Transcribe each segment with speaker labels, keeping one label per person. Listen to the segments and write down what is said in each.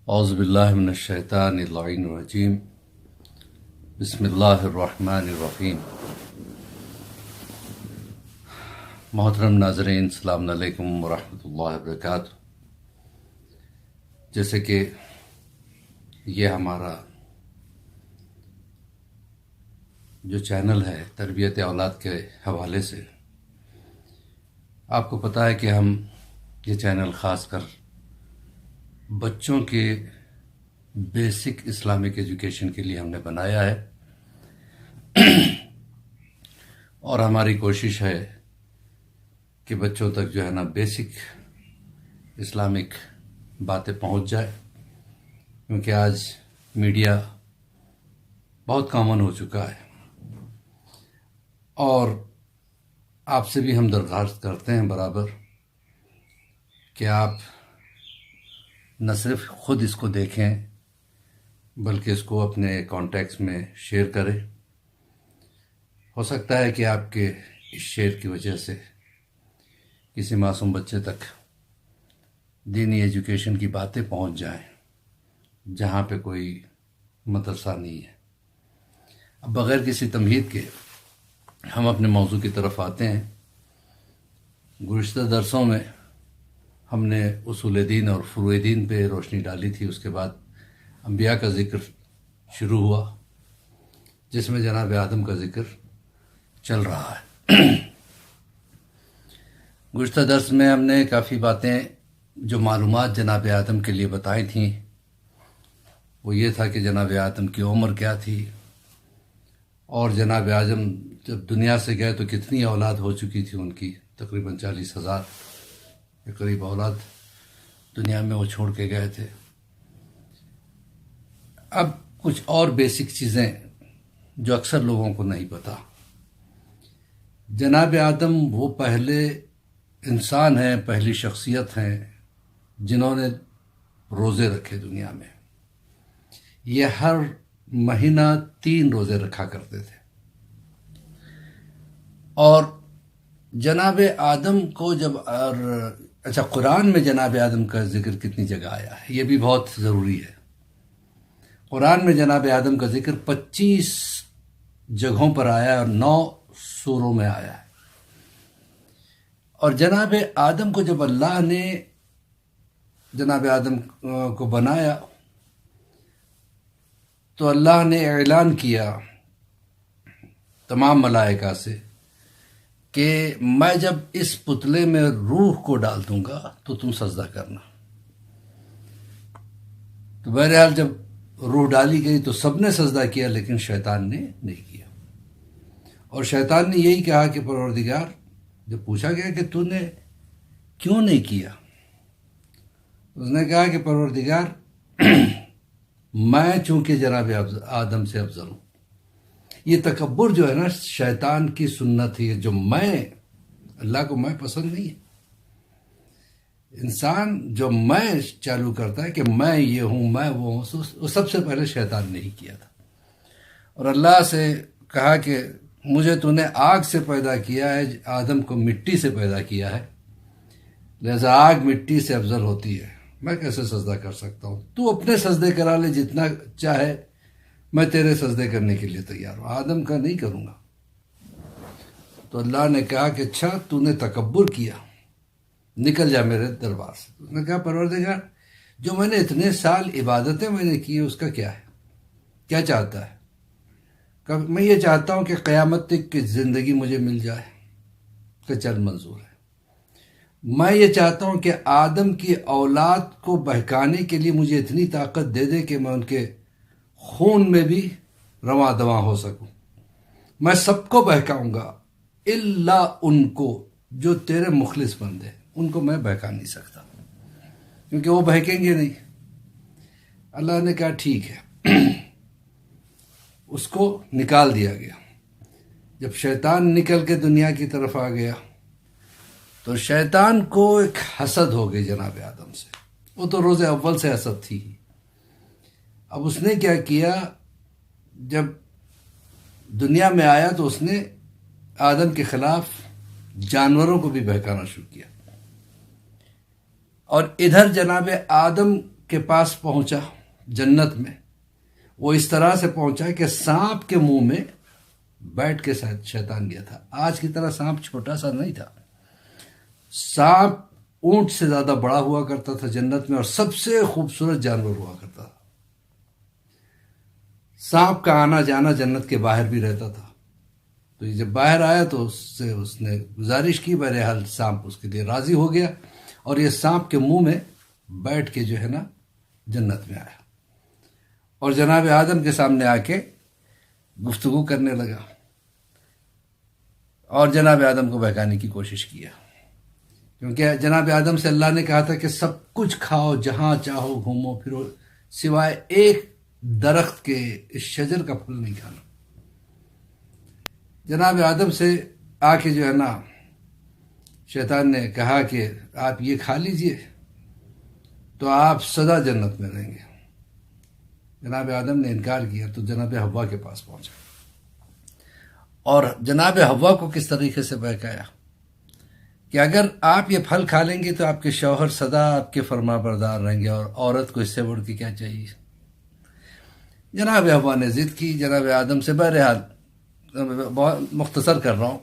Speaker 1: اعوذ باللہ من الشیطان اللعین الرجیم بسم اللہ الرحمن الرحیم۔ محترم ناظرین، السلام علیکم ورحمۃ اللہ وبرکاتہ۔ جیسے کہ یہ ہمارا جو چینل ہے تربیت اولاد کے حوالے سے، آپ کو پتہ ہے کہ ہم یہ چینل خاص کر بچوں کے بیسک اسلامک ایجوکیشن کے لیے ہم نے بنایا ہے، اور ہماری کوشش ہے کہ بچوں تک جو ہے نا بیسک اسلامک باتیں پہنچ جائے، کیونکہ آج میڈیا بہت کامن ہو چکا ہے۔ اور آپ سے بھی ہم درخواست کرتے ہیں برابر کہ آپ نہ صرف خود اس کو دیکھیں بلکہ اس کو اپنے کانٹیکٹس میں شیئر کریں۔ ہو سکتا ہے کہ آپ کے اس شیئر کی وجہ سے کسی معصوم بچے تک دینی ایجوکیشن کی باتیں پہنچ جائیں جہاں پہ کوئی مدرسہ نہیں ہے۔ اب بغیر کسی تمہید کے ہم اپنے موضوع کی طرف آتے ہیں۔ گزشتہ درسوں میں ہم نے اصول دین اور فروع دین پہ روشنی ڈالی تھی، اس کے بعد انبیاء کا ذکر شروع ہوا جس میں جناب آدم کا ذکر چل رہا ہے۔ گزشتہ درس میں ہم نے کافی باتیں جو معلومات جناب آدم کے لیے بتائی تھیں، وہ یہ تھا کہ جناب آدم کی عمر کیا تھی، اور جناب آدم جب دنیا سے گئے تو کتنی اولاد ہو چکی تھی ان کی، تقریباً 40,000 کے قریب اولاد دنیا میں وہ چھوڑ کے گئے تھے۔ اب کچھ اور بیسک چیزیں جو اکثر لوگوں کو نہیں پتا۔ جناب آدم وہ پہلے انسان ہیں، پہلی شخصیت ہیں جنہوں نے روزے رکھے دنیا میں۔ یہ ہر مہینہ 3 روزے رکھا کرتے تھے، اور جناب آدم کو جب اچھا قرآن میں جناب آدم کا ذکر کتنی جگہ آیا ہے یہ بھی بہت ضروری ہے۔ قرآن میں جناب آدم کا ذکر 25 جگہوں پر آیا ہے اور 9 سوروں میں آیا ہے۔ اور جناب آدم کو جب اللہ نے جناب آدم کو بنایا تو اللہ نے اعلان کیا تمام ملائکہ سے کہ میں جب اس پتلے میں روح کو ڈال دوں گا تو تم سجدہ کرنا۔ تو بہرحال جب روح ڈالی گئی تو سب نے سجدہ کیا، لیکن شیطان نے نہیں کیا۔ اور شیطان نے یہی کہا کہ پروردگار، جب پوچھا گیا کہ تو نے کیوں نہیں کیا، اس نے کہا کہ پروردگار میں چونکہ جناب آدم سے افضل ہوں۔ یہ تکبر جو ہے نا شیطان کی سنت ہے، جو میں اللہ کو میں پسند نہیں ہے۔ انسان جو میں چالو کرتا ہے کہ میں یہ ہوں، میں وہ ہوں، وہ سب سے پہلے شیطان نے ہی کیا تھا۔ اور اللہ سے کہا کہ مجھے تو نے آگ سے پیدا کیا ہے، آدم کو مٹی سے پیدا کیا ہے، لہذا آگ مٹی سے افضل ہوتی ہے، میں کیسے سجدہ کر سکتا ہوں؟ تو اپنے سجدے کرا لے جتنا چاہے، میں تیرے سجدے کرنے کے لیے تیار ہوں، آدم کا نہیں کروں گا۔ تو اللہ نے کہا کہ اچھا تو نے تکبر کیا، نکل جا میرے دربار سے۔ اس نے کہا پروردگار، جو میں نے اتنے سال عبادتیں میں نے کی اس کا کیا ہے؟ کیا چاہتا ہے؟ کہ میں یہ چاہتا ہوں کہ قیامت تک کی زندگی مجھے مل جائے، کہ چل منظور ہے۔ میں یہ چاہتا ہوں کہ آدم کی اولاد کو بہکانے کے لیے مجھے اتنی طاقت دے دے کہ میں ان کے خون میں بھی رواں دواں ہو سکوں۔ میں سب کو بہکاؤں گا الا ان کو جو تیرے مخلص بندے، ان کو میں بہکا نہیں سکتا کیونکہ وہ بہکیں گے نہیں۔ اللہ نے کہا ٹھیک ہے، اس کو نکال دیا گیا۔ جب شیطان نکل کے دنیا کی طرف آ گیا تو شیطان کو ایک حسد ہو گئی جناب آدم سے، وہ تو روز اول سے حسد تھی۔ اب اس نے کیا کیا، جب دنیا میں آیا تو اس نے آدم کے خلاف جانوروں کو بھی بہکانا شروع کیا۔ اور ادھر جناب آدم کے پاس پہنچا جنت میں، وہ اس طرح سے پہنچا کہ سانپ کے منہ میں بیٹھ کے شیطان گیا تھا۔ آج کی طرح سانپ چھوٹا سا نہیں تھا، سانپ اونٹ سے زیادہ بڑا ہوا کرتا تھا جنت میں، اور سب سے خوبصورت جانور ہوا کرتا تھا۔ سانپ کا آنا جانا جنت کے باہر بھی رہتا تھا، تو یہ جب باہر آیا تو اس نے گزارش کی، بہرحال سانپ اس کے لیے راضی ہو گیا، اور یہ سانپ کے منہ میں بیٹھ کے جو ہے نا جنت میں آیا، اور جناب آدم کے سامنے آ کے گفتگو کرنے لگا، اور جناب آدم کو بہکانے کی کوشش کیا، کیونکہ جناب آدم سے اللہ نے کہا تھا کہ سب کچھ کھاؤ، جہاں چاہو گھومو پھرو، سوائے ایک درخت کے، اس شجر کا پھل نہیں کھانا۔ جناب آدم سے آ کے جو ہے نا شیطان نے کہا کہ آپ یہ کھا لیجئے تو آپ سدا جنت میں رہیں گے۔ جناب آدم نے انکار کیا تو جناب حوا کے پاس پہنچا، اور جناب حوا کو کس طریقے سے بہکایا کہ اگر آپ یہ پھل کھا لیں گے تو آپ کے شوہر سدا آپ کے فرما بردار رہیں گے، اور عورت کو اس سے بڑھ کے کیا چاہیے۔ جناب حوا نے ضد کی جناب آدم سے، بہرحال بہت مختصر کر رہا ہوں،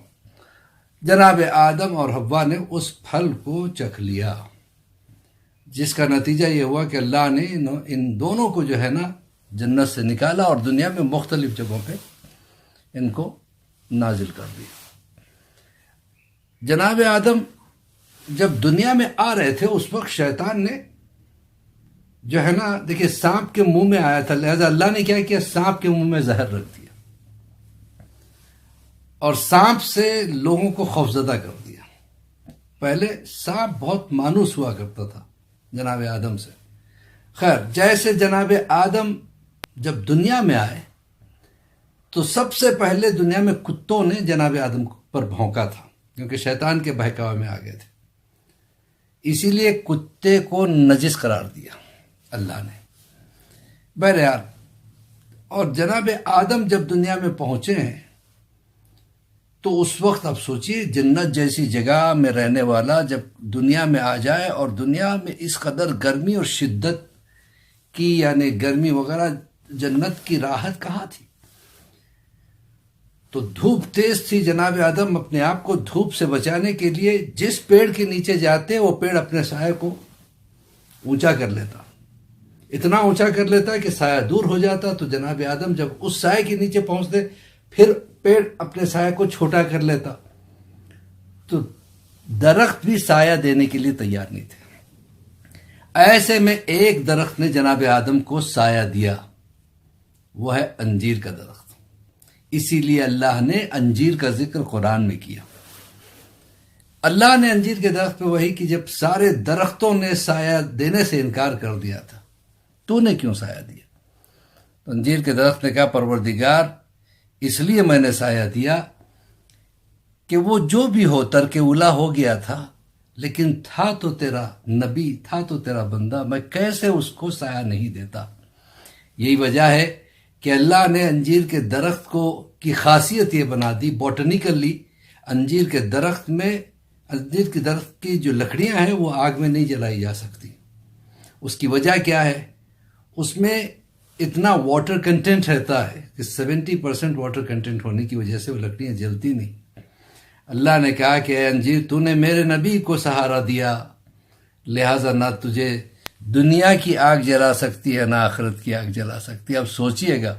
Speaker 1: جناب آدم اور حوا نے اس پھل کو چکھ لیا، جس کا نتیجہ یہ ہوا کہ اللہ نے ان دونوں کو جو ہے نا جنت سے نکالا، اور دنیا میں مختلف جگہوں پہ ان کو نازل کر دیا۔ جناب آدم جب دنیا میں آ رہے تھے اس وقت شیطان نے جو ہے نا، دیکھیں سانپ کے منہ میں آیا تھا، لہذا اللہ نے کیا کیا، سانپ کے منہ میں زہر رکھ دیا، اور سانپ سے لوگوں کو خوفزدہ کر دیا۔ پہلے سانپ بہت مانوس ہوا کرتا تھا جناب آدم سے۔ خیر، جیسے جناب آدم جب دنیا میں آئے تو سب سے پہلے دنیا میں کتوں نے جناب آدم پر بھونکا تھا، کیونکہ شیطان کے بہکاوے میں آ گئے تھے، اسی لیے کتے کو نجس قرار دیا اللہ نے۔ بہرحال، اور جناب آدم جب دنیا میں پہنچے ہیں تو اس وقت آپ سوچئے جنت جیسی جگہ میں رہنے والا جب دنیا میں آ جائے، اور دنیا میں اس قدر گرمی اور شدت کی، یعنی گرمی وغیرہ، جنت کی راحت کہاں تھی؟ تو دھوپ تیز تھی، جناب آدم اپنے آپ کو دھوپ سے بچانے کے لیے جس پیڑ کے نیچے جاتے وہ پیڑ اپنے سائے کو اونچا کر لیتا، اتنا اونچا کر لیتا کہ سایہ دور ہو جاتا، تو جناب آدم جب اس سائے کے نیچے پہنچتے پھر پیڑ اپنے سایہ کو چھوٹا کر لیتا، تو درخت بھی سایہ دینے کے لیے تیار نہیں تھے۔ ایسے میں ایک درخت نے جناب آدم کو سایہ دیا، وہ ہے انجیر کا درخت۔ اسی لیے اللہ نے انجیر کا ذکر قرآن میں کیا۔ اللہ نے انجیر کے درخت پہ وہی کہ جب سارے درختوں نے سایہ دینے سے انکار کر دیا تھا، تو نے کیوں سایہ دیا؟ تو انجیر کے درخت نے کہا، پروردگار اس لیے میں نے سایہ دیا کہ وہ جو بھی ہو ترک اولا ہو گیا تھا، لیکن تھا تو تیرا نبی، تھا تو تیرا بندہ، میں کیسے اس کو سایہ نہیں دیتا۔ یہی وجہ ہے کہ اللہ نے انجیر کے درخت کی خاصیت یہ بنا دی، بوٹنیکلی انجیر کے درخت کی جو لکڑیاں ہیں وہ آگ میں نہیں جلائی جا سکتی۔ اس کی وجہ کیا ہے؟ اس میں اتنا واٹر کنٹینٹ رہتا ہے کہ 70% واٹر کنٹینٹ ہونے کی وجہ سے وہ لکڑیاں جلتی نہیں۔ اللہ نے کہا کہ اے انجیر، تو نے میرے نبی کو سہارا دیا، لہٰذا نہ تجھے دنیا کی آگ جلا سکتی ہے نہ آخرت کی آگ جلا سکتی ہے۔ اب سوچئے گا،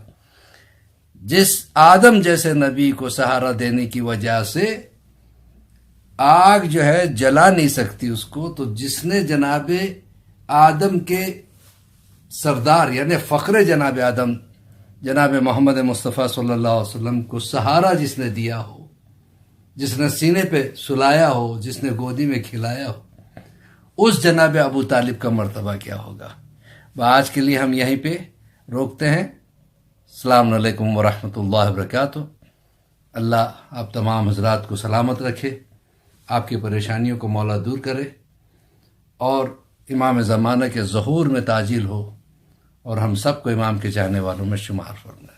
Speaker 1: جس آدم جیسے نبی کو سہارا دینے کی وجہ سے آگ جو ہے جلا نہیں سکتی اس کو، تو جس نے جناب آدم کے سردار یعنی فخر جناب آدم جناب محمد مصطفیٰ صلی اللہ علیہ وسلم کو سہارا جس نے دیا ہو، جس نے سینے پہ سلایا ہو، جس نے گودی میں کھلایا ہو، اس جناب ابو طالب کا مرتبہ کیا ہوگا۔ آج کے لیے ہم یہیں پہ روکتے ہیں۔ السلام علیکم ورحمۃ اللہ وبرکاتہ۔ اللہ آپ تمام حضرات کو سلامت رکھے، آپ کی پریشانیوں کو مولا دور کرے، اور امام زمانہ کے ظہور میں تعجیل ہو، اور ہم سب کو امام کے چاہنے والوں میں شمار فرمائے۔